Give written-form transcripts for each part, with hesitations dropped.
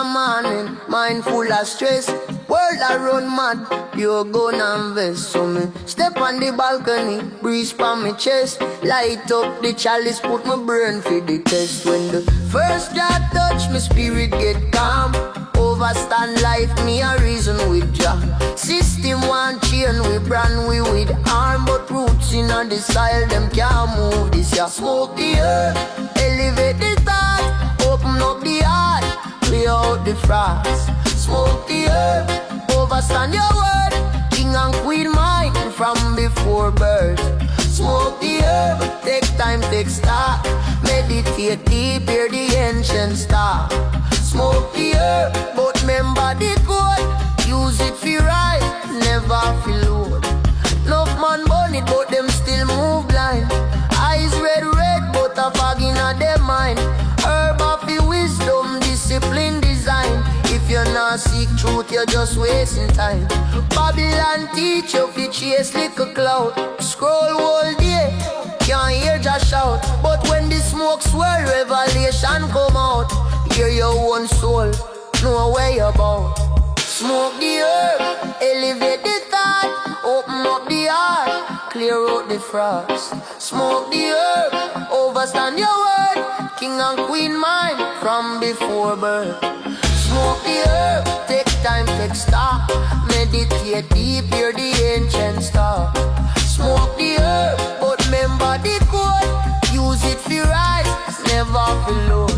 a morning, mind full of stress. World I run mad, pure gun and vest. So me step on the balcony, breeze on me chest. Light up the chalice, put my brain for the test. When the first drop touch, my spirit get calm. Overstand life, me a reason with Jah. System one chain, we brand we with arm. But roots in on the soil, them can't move this ya. Smoke the earth, elevate the thought, open up the heart, clear out the frost. Smoke the earth, overstand your word, king and queen mind from before birth. Smoke the herb, take time, take stock, meditate deep, hear the ancient star. Smoke the herb, but remember the code, use it for right, never for load. Enough man burn it, but them still move blind. Eyes red, but a fog in their mind. Herb of the wisdom, discipline, design. If you're not seek truth, you're just wasting time. Babylon teach you fi chase little cloud. Scroll all day, can't hear just shout. But when the smoke swirl, revelation come out. Hear your own soul, know where you're bound. Smoke the herb, elevate the thought, open up the heart, clear out the frost. Smoke the herb, overstand your word, king and queen mind from before birth. Smoke the herb, take time, take stock, meditate deep, hear the ancient star. Smoke the herb, but remember the code, use it for right, never for low.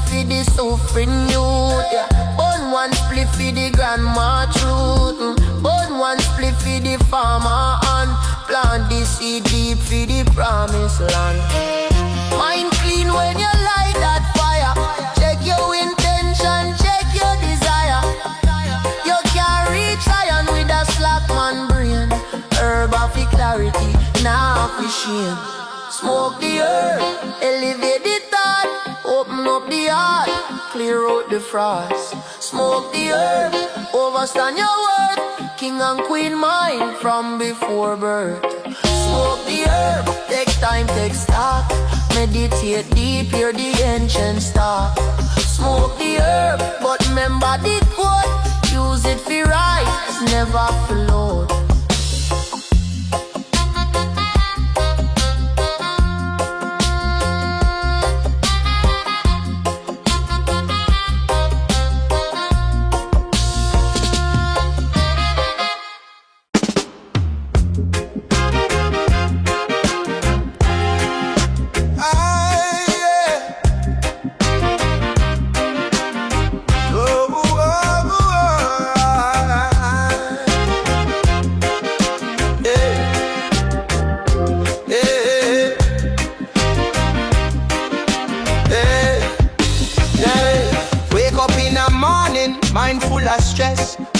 For the suffering youth, yeah. Burn one split for the grandma truth. Burn one split for the farmer and plant the seed deep for the promised land. Mind clean when you light that fire. Check your intention, check your desire. You can't reach lion with a slack man brain. Herb of the clarity, now for shame. Smoke the herb, elevate the thought, open up the heart, clear out the frost. Smoke the herb, overstand your worth, king and queen mind from before birth. Smoke the herb, take time, take stock, meditate deep, hear the ancient star. Smoke the herb, but remember the code, use it for right, never for load.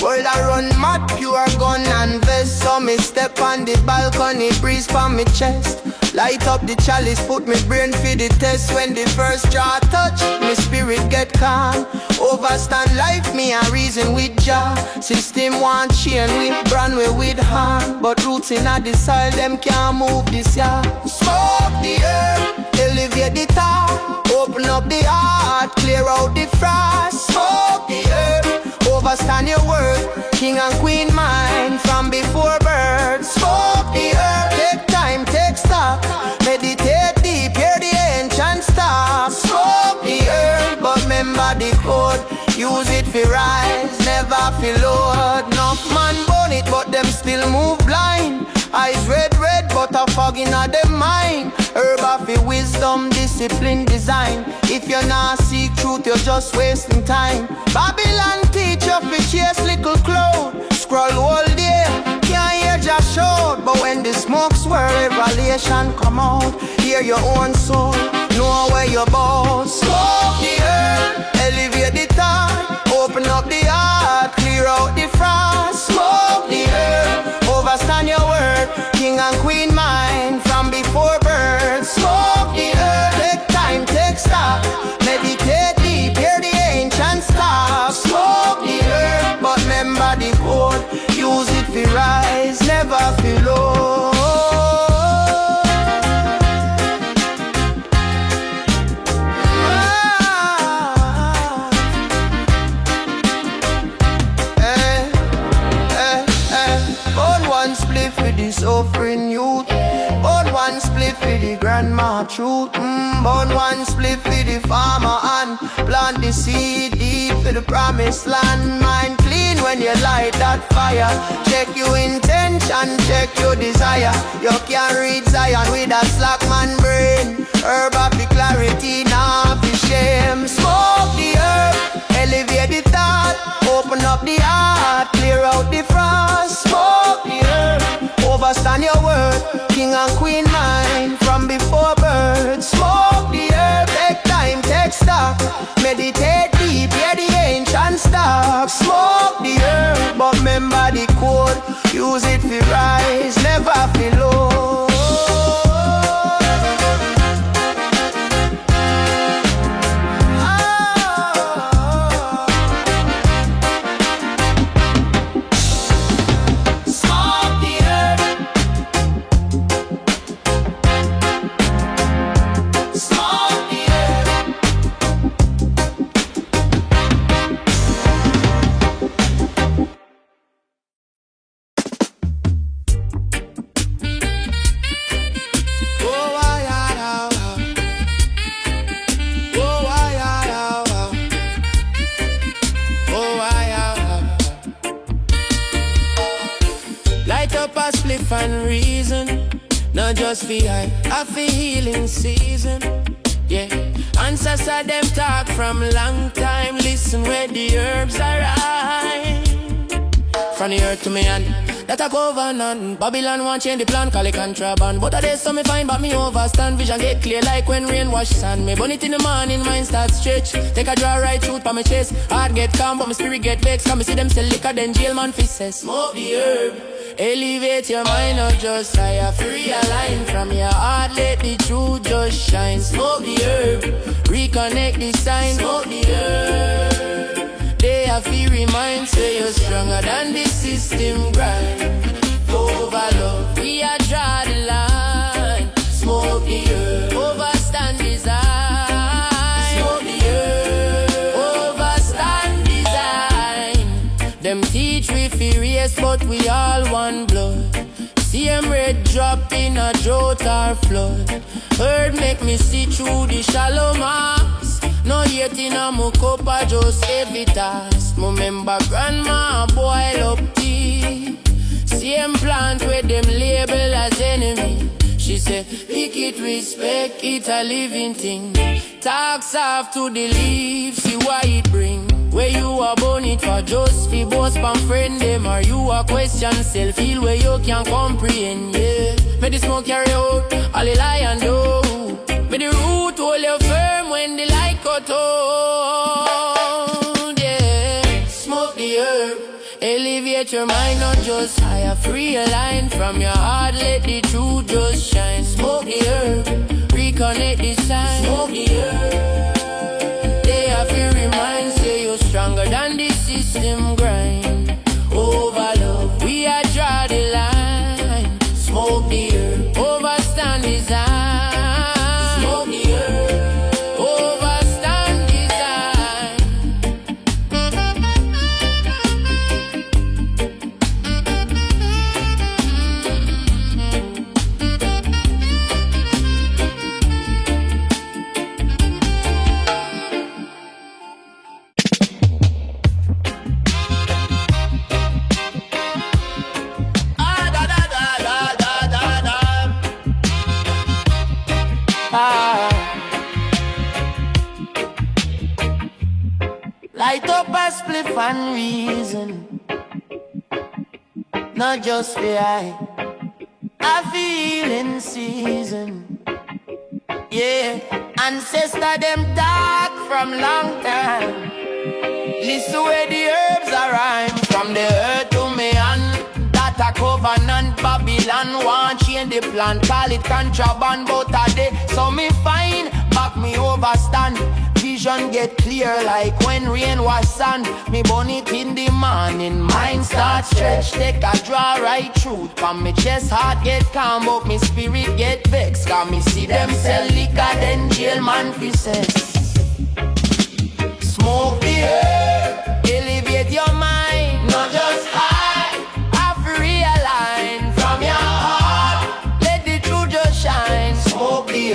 World I run mad, pure gun and vest. So me step on the balcony, breeze from me chest. Light up the chalice, put me brain for the test. When the first draw touch, me spirit get calm. Overstand life, me a reason with Jah. System one chain, we brand we with hand. But roots in the soil, them can't move this ya. Smoke the herb, elevate the top, open up the heart, clear out the frost. Smoke the herb, overstand your word, king and queen mind from before birth. Smoke the herb, take time, take stock, meditate deep, hear the ancient star. Smoke the herb, but remember the code, use it for rise, never for load. Enough man burn it, but them still move blind. Eyes red, but a fog in them mind. Herb of the wisdom, discipline, design. If you're not seek truth, you're just wasting time. Babylon teach you fi chase little cloud. Scroll all day, can't hear just shout. But when the smoke swirl, revelation come out. Hear your own soul, know where you're bound. Smoke the herb, elevate the thought, open up the heart, clear out the frost. Smoke the herb, overstand your word, king and queen mind from before birth. Smoke the herb, take time, take stock, meditate deep, hear the ancient star. grandma truth. Burn one split for the farmer and plant the seed deep for the promised land. Mind clean when you light that fire. Check your intention, check your desire. You can't reach Zion with a slack man brain. Herb of the clarity, not the shame. Smoke the herb, elevate the thought, open up the heart, clear out the frost. Smoke the herb, overstand your word, king and queen mind from before birth. Smoke the herb, take time, take stock, meditate deep, hear the ancient stock. Smoke the herb, but remember the code, use it for rise, never for low. And reason, not just for I feel healing season. Yeah, ancestors them talk from long time. Listen where the herbs are right. From the earth to me hand, that a covenant. Babylon want change the plan, call it contraband. But a day so me find, but me overstand. Vision get clear like when rain wash sand. Me burn it in the morning, mind start stretch. Take a draw right truth for my chest. Heart get calm, but my spirit get vexed. Cause me see them sell liquor, then jail man fi says smoke the herb. Elevate your mind, not just higher. Free a line from your heart, let the truth just shine. Smoke the herb, reconnect the sign. Smoke the herb. They have to remind, say you're stronger than the system grind. Over love, we are draw the line. Smoke the herb, overstand design. Smoke the herb, overstand design. Them teach we furious, but we all one blood. Same red drop in a drought or flood. Heard make me see through the shallow marks. No yet in a mo cup, I just heavy task. Remember grandma boil up tea. Same plant where them label as enemy. She said, pick it, respect it, a living thing. Talks off to the leaves, see why it bring. Where you are born it for just fi boss pan friend them. Or you a question self feel where you can comprehend, yeah. May the smoke carry out, all the lie and do. May the root hold you firm when the light cut out, yeah. Smoke the herb, elevate your mind, not just higher. Free a line from your heart, let the truth just shine. Smoke the herb, reconnect the sign. Smoke the herb. They have to remind, say you're stronger than the system grind. Over love, we are draw the line. Smoke the herb, overstand design. Smoke the herb, overstand design. Light up a spliff and reason, not just for I feel in season. Yeah, ancestor them talk from long time. Listen where the herbs are rhyme. From the earth to me and that a covenant. Babylon want change the plan, call it contraband. But a day so me fine, back me overstand. Vision get clear like when rain was sand. Me burn it in the morning, mind start stretch. Take a draw right truth from me chest, heart get calm, but me spirit get vexed. Cause me see them sell liquor, then jail man fi says smoke the herb, elevate your mind, not just high. Have realign from your heart, let the truth just shine. Smoke the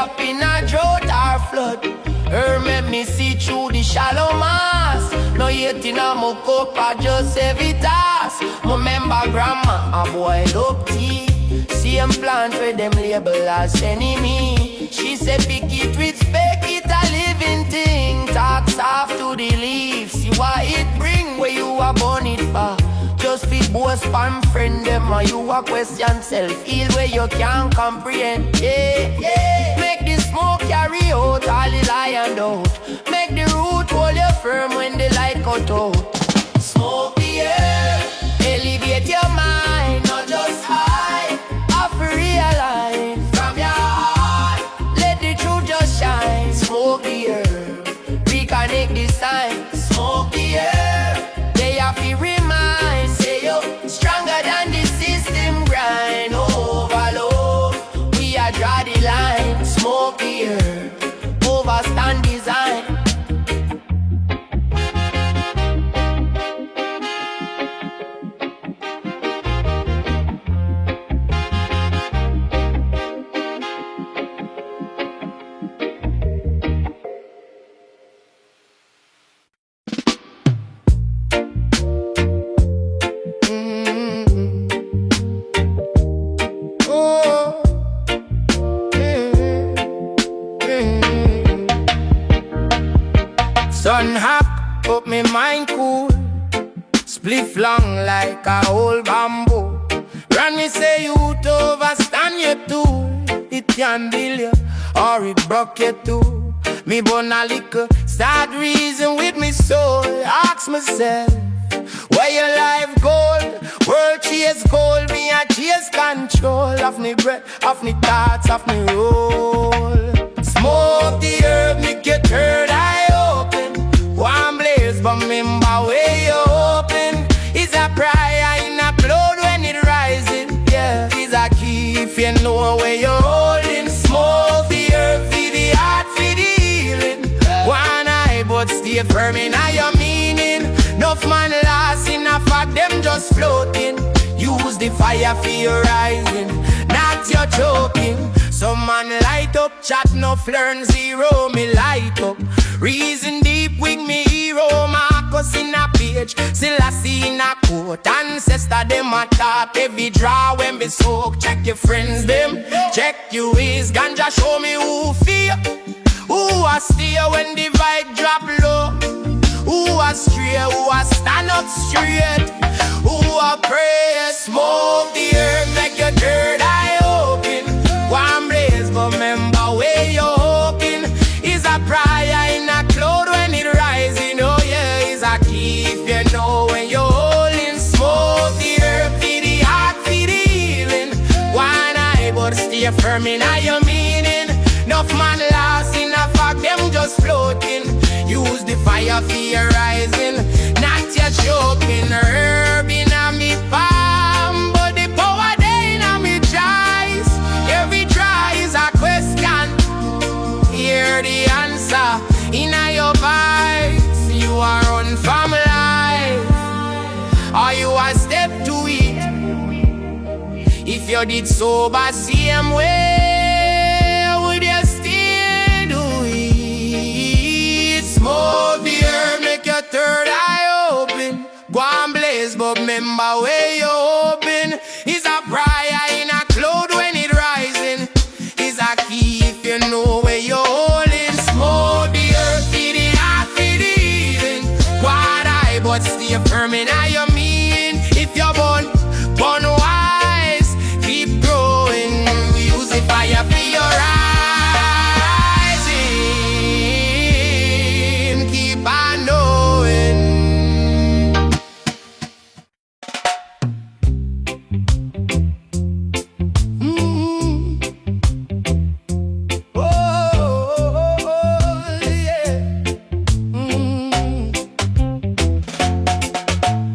up in a drought or flood. Her make me see through the shallow mass. No yet in a my cup, I just have it as. Remember grandma, a boiled up tea. Same plant where them label as enemy. She said pick it, respect it, a living thing. Talk soft to the leaves, see what it bring. Where you are born it for. Just feed both spam friend them, and you a question self. Heal where you can't comprehend. Yeah, yeah. Make the smoke carry out all the lie and doubt. Make the root hold you firm when the light cut out. Smoke the air, elevate your mind, not just high. Offer realize from your heart. Let the truth just shine. Smoke the air, reconnect the sign. Smoke the air, they have to remind. Say you stronger than the system grind. Overload, we are draw the line. Smoke the air, overstand design. Sun hot, up me mind cool. Spliff long like a old bamboo. Granny say you to overstand your tool. It can build you or it broke you too. Me born a liquor, start reason with me soul. Ask myself, where your life goal? World chase gold, me a chase control. Of me breath, of me thoughts, of me roll. Smoke the herb, make your third eye open. One blaze, but remember where you open. It's a prayer in a cloud when it rising. Yeah, it's a key if you know where you're holding. Smoke the herb for the heart, for the healing. One eye, but stay firm in your meaning. Enough man lost, enough of them just floating. Use the fire for your rising, not your choking. Some man light up, chat no learn zero, me light up. Reason deep with me hero, Marcus in a page, still I see in a quote. Ancestor them a top, every draw when we soak. Check your friends them, check you is ganja, show me who fear. Who a steer when the vibe drop low. Who a stray, who a stand up straight. Who a pray, smoke the earth, make your third eye open. One blaze, but remember where you're hoping. Is a prayer in a cloud when it rising. Oh yeah, is a key if you know when you're holding. Smoke the earth, for the heart, for the healing. One eye, but stay firm in your meaning. Enough man lost, enough of them just floating. Use the fire for your rising, not your choking. Herb in a me palm, but the power there in a me choice. Every try is a question. Hear the answer in your voice. You are run from life, or you a step to it. If you did sober same way, would you still do it? Smoke the herb, make your third eye open. Go and blaze, but remember where you open. Is a prayer in a cloud when it rising. Is a key if you know where you're holding. Smoke the earth, for the heart, for the healing. Quad eye, but stay firm in your mean. If you're born wise, keep growing. Use the fire for your rising. Keep on knowing.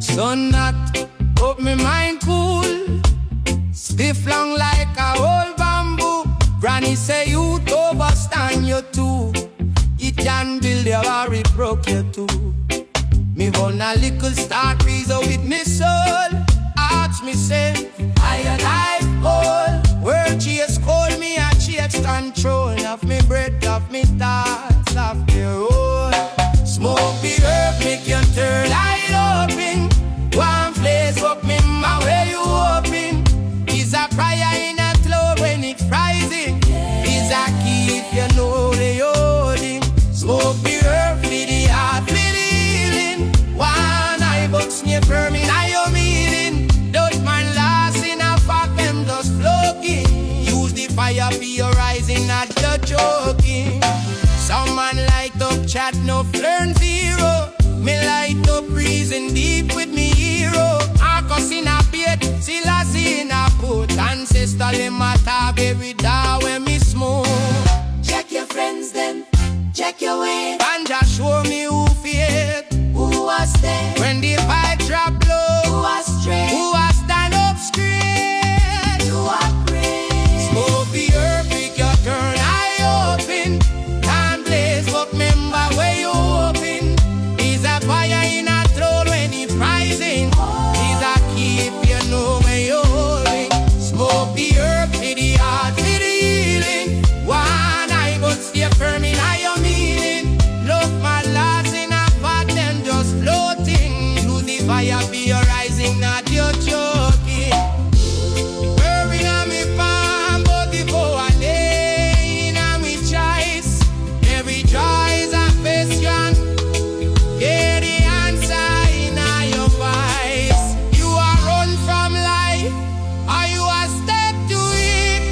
Sun hot, up me mind cool. Stiff long like a old bamboo. Granny say you overstand you too. It can build you or it broke you too. Me want a little start reason with me soul. Ask me say, I and I all. Word chase call me a chase control of me breath, of me thoughts, of the road. Smoke the herb, make you turn eye open. One place, walk me my way you open. Is a prayer in a cloud when it's rising. Is a key if you know the holding. Smoke the herb for the heart, for the healing. One eye box near firm in your meeting. Those man lost in a fact, them just floating. Use the fire for your rising, not your choking. Some man light up chat, no learn zero. Me light up reason deep with me hero. Arcos in a beard, Selassie in a put. Ancestor in my tab every day when me smoke. Check your friends then, check your way. Ganja show me who feared, Who was there? when the fight drop low, Who was straight? who was stand up straight. Who was brave? Smoke the herb, pick your turn, eye open. Can't blaze, but remember where you open. Is a fire in a throat when it's rising. Is a keep you know where you're holding. Smoke the herb, for the heart, for the healing. One eye, but stay firm in your meaning. Love my loss in a pot, them just floating. Use the fire for your rising, not your choking. Burning on me palm, but before I lay in on me choice. Every joy is a question. Get the answer in your voice. You are run from life, or you are step to it.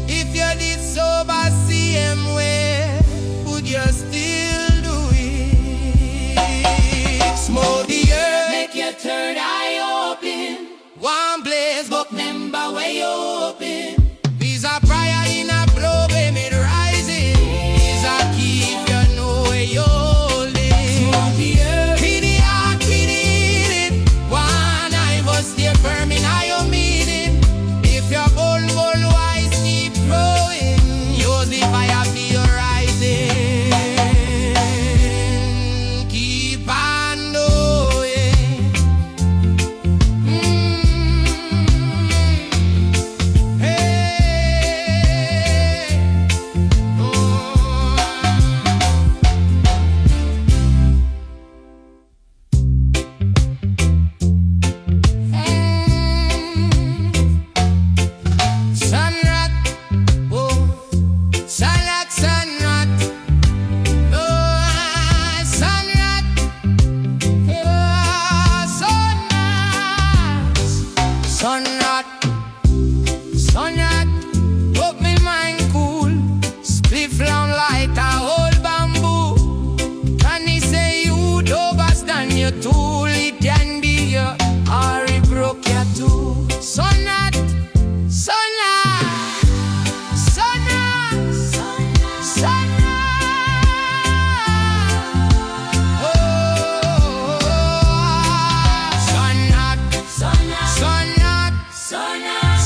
If you did sober same way, would you still do it? Smoke the earth, Make your third eye open. one blaze, but Remember where you open. is a prayer in a blow when it rising. Is a keep you know where you're holding. Smoke the earth. Feed the heart, feed the healing. One eye must stay firm in your meaning. If you're born wise, keep growing. Use the fire for your rising. Keep on knowing. Hey. Oh. Sunrat, oh, sunrat, sunrat, oh, sunrat, oh, sunrat, sunrat, hope me mind cool, spliff round like a old bamboo. Can he say you overstand your tool? It can be your or it broke your tool. Sunrat, sunrat, sunrat, sunrat. Oh, sunrat, sunrat, sunrat, sunrat,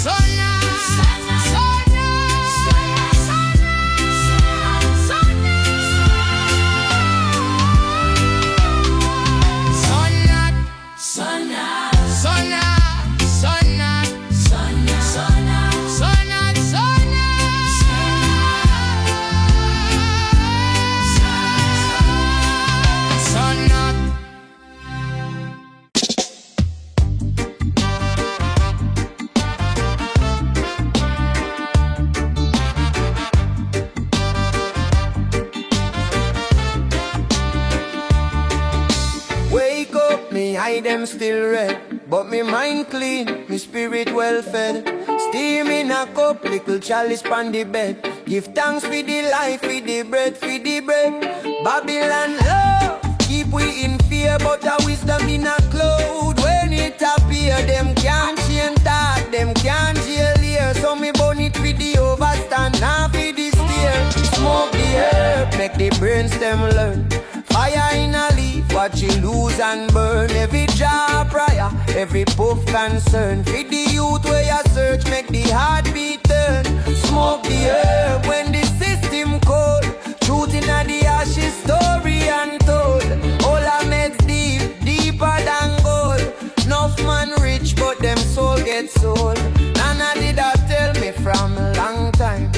Wake up, me eye them still red, but me mind clean, me spirit well fed. Steam in a cup, little chalice pon the bed. Give thanks for the life, for the bread, for the bread. Babylon love, keep we in fear, but the wisdom in a cloud. When it appear, them can't change that, them can't jail here. So me burn it for the overstand, now for the steer. Smoke the herb, make the brains them learn. Fire in a leaf, watch you lose and burn. Every jar prayer, every puff concern. Feed the youth where you search, make the heartbeat turn. Smoke the herb when the system cold. Truth in the ashes, story untold. All our meds deep, deeper than gold. Enough man rich, but them soul get sold. Nana did I tell me from a long time.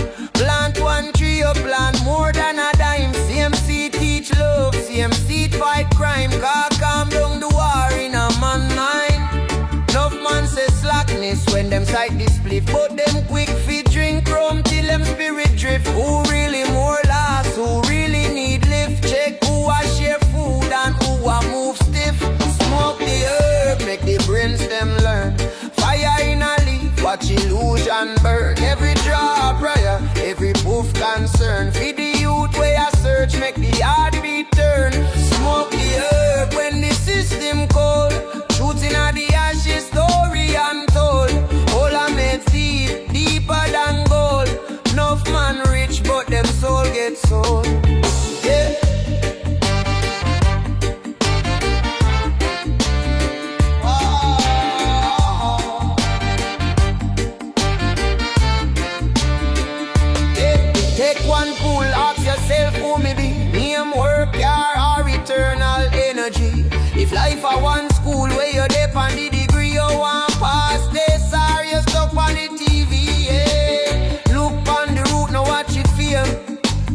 spliff, but them quick fi drink rum till them spirit drift. Who really more lost? Who really need lift? Check who a share food and who a move stiff. Smoke the herb, make the brains them learn. Fire in a leaf, watch illusion burn. Every draw prayer, every poof concern. Feed the youth where I search, make the heartbeat turn. Smoke the herb when the system cold. Shooting at the ashes, story untold. All I made deep, deeper than gold. Enough man rich, but them soul get sold. Yeah. Take one pull, ask yourself who me be. Name, work, car, or eternal energy. If life a one school where you dep on the degree you want pass, this or you stuck on the TV, yeah. Look on the route, now watch it feel.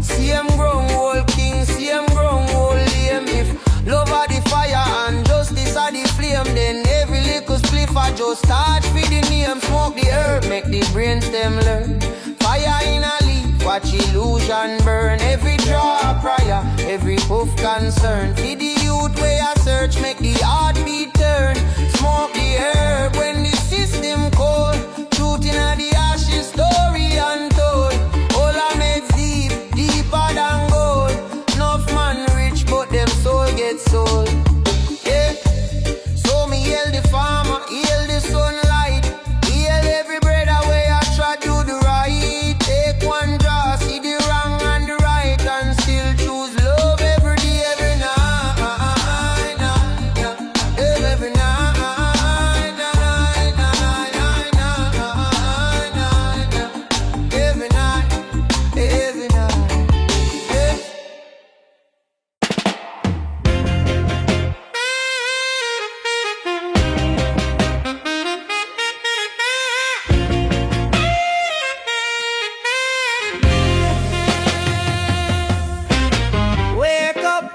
Same ground, old king, same ground, old lame. If love are the fire and justice are the flame, then every little spliff I just start for the name. Smoke the herb, make the brains them learn. Fire in a leaf, watch illusion burn. Every draw prayer, every puff concern. Feed the youth where I search, make the heartbeat turn. Smoke the herb when the system cold. Truth in the ashes, story untold. All I make deep, deeper than gold. Enough man rich, but them soul get sold. Yeah. So me hail the farmer, hail the sunlight. Hail every brother where I try to do right. Take one draw, see the wrong and the right, and still choose love every day, every night, every night, every night, every night, yeah. Wake up,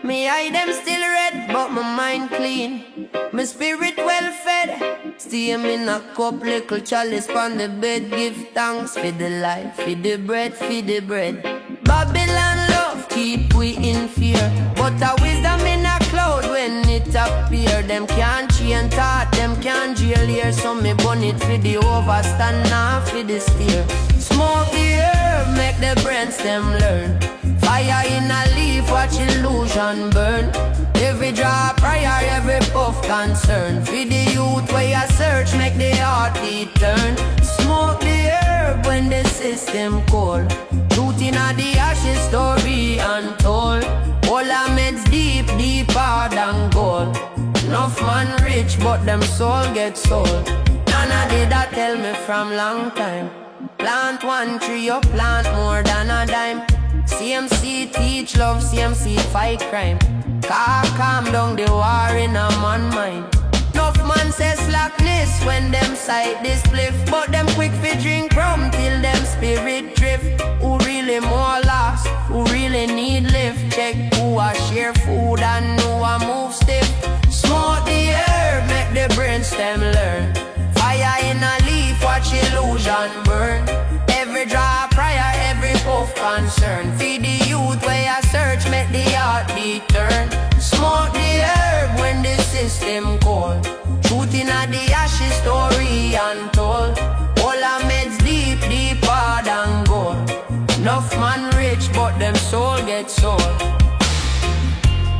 me eye them still red, but my mind clean. My spirit well fed. Steam in a cup, little chalice on the bed. Give thanks for the life, for the bread, for the bread. Babylon love keep we in fear, but a wisdom in a cloud when it appear. Them can't chain thought, them can't jail here. So me burn it for the overstand, now for the steer. Smoke the herb, make the brains them learn. Fire in a leaf, watch illusion burn. Every drop prayer, every puff concern. Feed the youth where you search, make the heartbeat turn. Smoke the herb when the system cold. Truth in the ashes, story untold. All our meds deep, deeper than gold. Enough man rich, but them soul get sold. Nana did that tell me from long time. Plant one tree, you plant more than a dime. CMC teach love, CMC fight crime. Calm down the war in a man mind. Enough man says slackness when them sight this spliff, but them quick fi drink rum till them spirit drift. Who really more lost? Who really need lift? Check who a share food and who a move stiff. Smoke the herb, make the brain stem learn. Fire in a leaf, watch illusion burn. Every drop prayer, every puff concern. Feed the youth where I search, make the heartbeat turn. Smoke the herb when the system cold. Truth in the ashes, story untold. All our meds deep, deeper than gold. Enough man rich, but them soul get sold.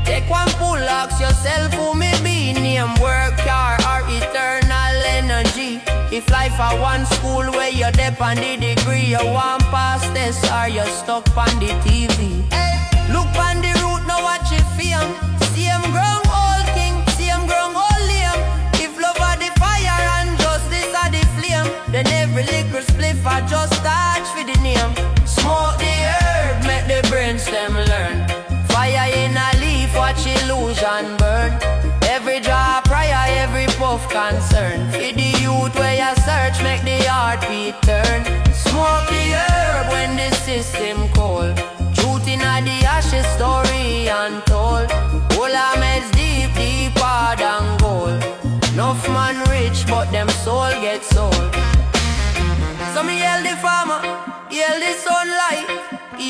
Take one pull, ask yourself who me be. Name, work, car, or eternal energy. If life a one school where you dep on the degree, you want pass this or you stuck on the TV. Look on the route, now watch it fame. Same ground, old king, same ground, old lame. If love are the fire and justice are the flame, then every liquor spliff I just touch for the name. Smoke the herb, make the brains them learn. Fire in a leaf, watch illusion burn. Every drop prayer, every puff concern. Feed the youth where you search, make the heartbeat turn. Smoke the herb when the system cold. Truth in the ashes, story untold. All our meds deep, deeper than gold. Enough man rich, but them soul get sold.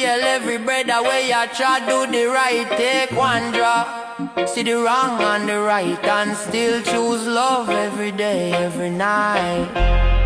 tell every brother where you try do the right, take one drop. See the wrong and the right and still choose love every day, every night.